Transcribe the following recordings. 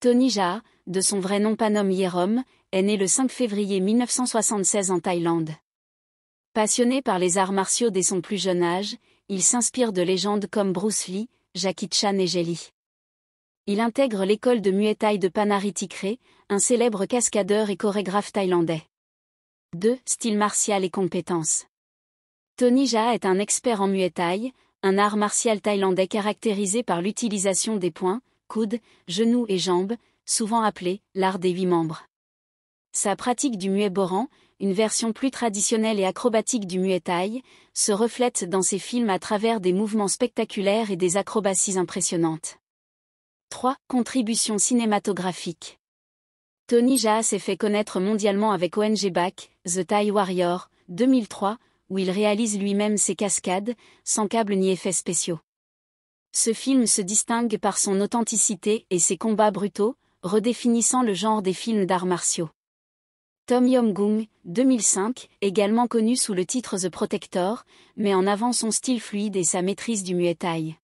Tony Jaa, de son vrai nom Panom Yerom, est né le 5 février 1976 en Thaïlande. Passionné par les arts martiaux dès son plus jeune âge, il s'inspire de légendes comme Bruce Lee, Jackie Chan et Jet Li. Il intègre l'école de Muay Thai de Panarithikre, un célèbre cascadeur et chorégraphe thaïlandais. 2. Style martial et compétences. Tony Jaa est un expert en Muay Thai, un art martial thaïlandais caractérisé par l'utilisation des poings, coudes, genoux et jambes, souvent appelé l'art des 8 membres. Sa pratique du Muay Boran, une version plus traditionnelle et acrobatique du Muay Thai, se reflète dans ses films à travers des mouvements spectaculaires et des acrobaties impressionnantes. 3. Contributions cinématographiques. Tony Jaa s'est fait connaître mondialement avec ONG Back, The Thai Warrior, 2003, où il réalise lui-même ses cascades, sans câbles ni effets spéciaux. Ce film se distingue par son authenticité et ses combats brutaux, redéfinissant le genre des films d'arts martiaux. Tom Yum-goong, 2005, également connu sous le titre The Protector, met en avant son style fluide et sa maîtrise du Muay Thai.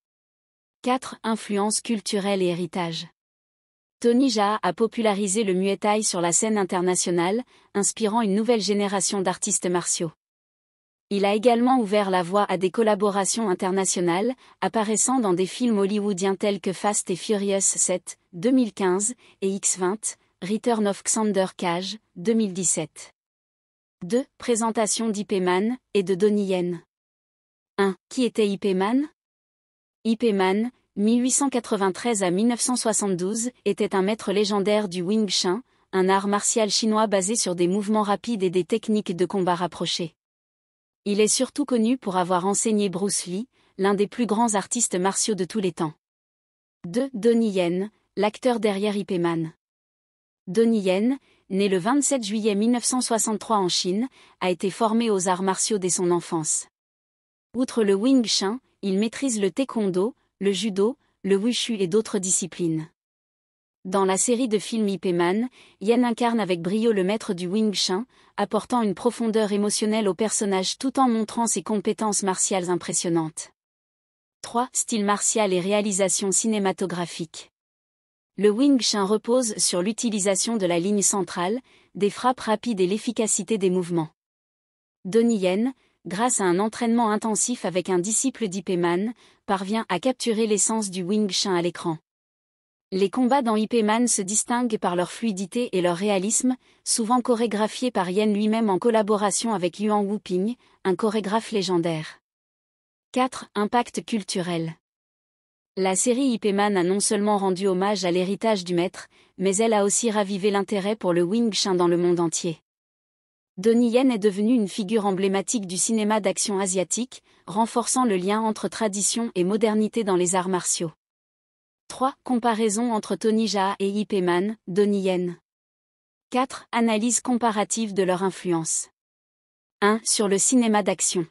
4. Influence culturelle et héritage. Tony Jaa a popularisé le Muay Thai sur la scène internationale, inspirant une nouvelle génération d'artistes martiaux. Il a également ouvert la voie à des collaborations internationales, apparaissant dans des films hollywoodiens tels que Fast and Furious 7, 2015, et X-20, Return of Xander Cage, 2017. 2. Présentation d'Ip Man, et de Donnie Yen. 1. Qui était Ip Man ? Ip Man, 1893 à 1972, était un maître légendaire du Wing Chun, un art martial chinois basé sur des mouvements rapides et des techniques de combat rapprochées. Il est surtout connu pour avoir enseigné Bruce Lee, l'un des plus grands artistes martiaux de tous les temps. 2. Donnie Yen, l'acteur derrière Ip Man. Donnie Yen, né le 27 juillet 1963 en Chine, a été formé aux arts martiaux dès son enfance. Outre le Wing Chun, il maîtrise le taekwondo, le judo, le wushu et d'autres disciplines. Dans la série de films Ip Man, Yen incarne avec brio le maître du Wing Chun, apportant une profondeur émotionnelle au personnage tout en montrant ses compétences martiales impressionnantes. 3. Style martial et réalisation cinématographique. Le Wing Chun repose sur l'utilisation de la ligne centrale, des frappes rapides et l'efficacité des mouvements. Donnie Yen, grâce à un entraînement intensif avec un disciple d'Ip Man, parvient à capturer l'essence du Wing Chun à l'écran. Les combats dans Ip Man se distinguent par leur fluidité et leur réalisme, souvent chorégraphiés par Yen lui-même en collaboration avec Yuan Wuping, un chorégraphe légendaire. 4. Impact culturel. La série Ip Man a non seulement rendu hommage à l'héritage du maître, mais elle a aussi ravivé l'intérêt pour le Wing Chun dans le monde entier. Donnie Yen est devenu une figure emblématique du cinéma d'action asiatique, renforçant le lien entre tradition et modernité dans les arts martiaux. 3. Comparaison entre Tony Jaa et Ip Man, Donnie Yen. 4. Analyse comparative de leur influence. 1. Sur le cinéma d'action.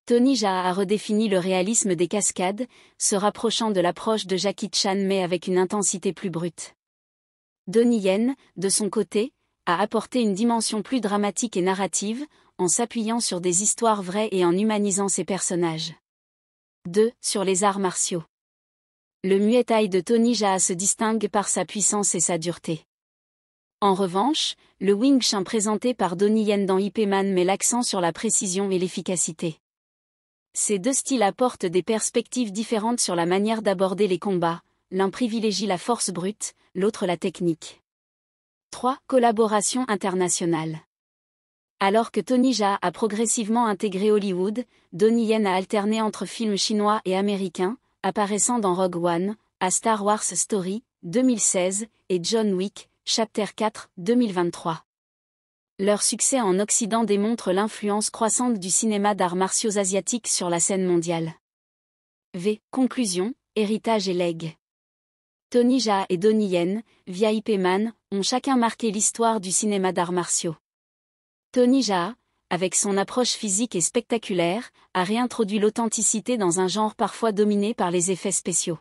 Tony Jaa a redéfini le réalisme des cascades, se rapprochant de l'approche de Jackie Chan mais avec une intensité plus brute. Donnie Yen, de son côté, a apporté une dimension plus dramatique et narrative, en s'appuyant sur des histoires vraies et en humanisant ses personnages. 2. Sur les arts martiaux. Le Muay Thai de Tony Jaa se distingue par sa puissance et sa dureté. En revanche, le Wing Chun présenté par Donnie Yen dans Ip Man met l'accent sur la précision et l'efficacité. Ces deux styles apportent des perspectives différentes sur la manière d'aborder les combats, l'un privilégie la force brute, l'autre la technique. 3. Collaboration internationale. Alors que Tony Jaa a progressivement intégré Hollywood, Donnie Yen a alterné entre films chinois et américains, apparaissant dans Rogue One, A Star Wars Story, 2016, et John Wick, Chapter 4, 2023. Leur succès en Occident démontre l'influence croissante du cinéma d'arts martiaux asiatiques sur la scène mondiale. Conclusion, héritage et legs. Tony Jaa et Donnie Yen, via Ip Man, ont chacun marqué l'histoire du cinéma d'arts martiaux. Tony Jaa, avec son approche physique et spectaculaire, a réintroduit l'authenticité dans un genre parfois dominé par les effets spéciaux.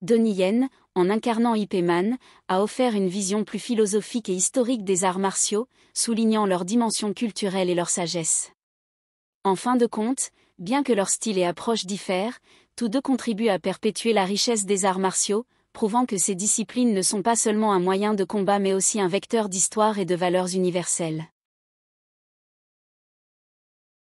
Donnie Yen, en incarnant Ip Man, a offert une vision plus philosophique et historique des arts martiaux, soulignant leur dimension culturelle et leur sagesse. En fin de compte, bien que leur style et approche diffèrent, tous deux contribuent à perpétuer la richesse des arts martiaux, prouvant que ces disciplines ne sont pas seulement un moyen de combat mais aussi un vecteur d'histoire et de valeurs universelles.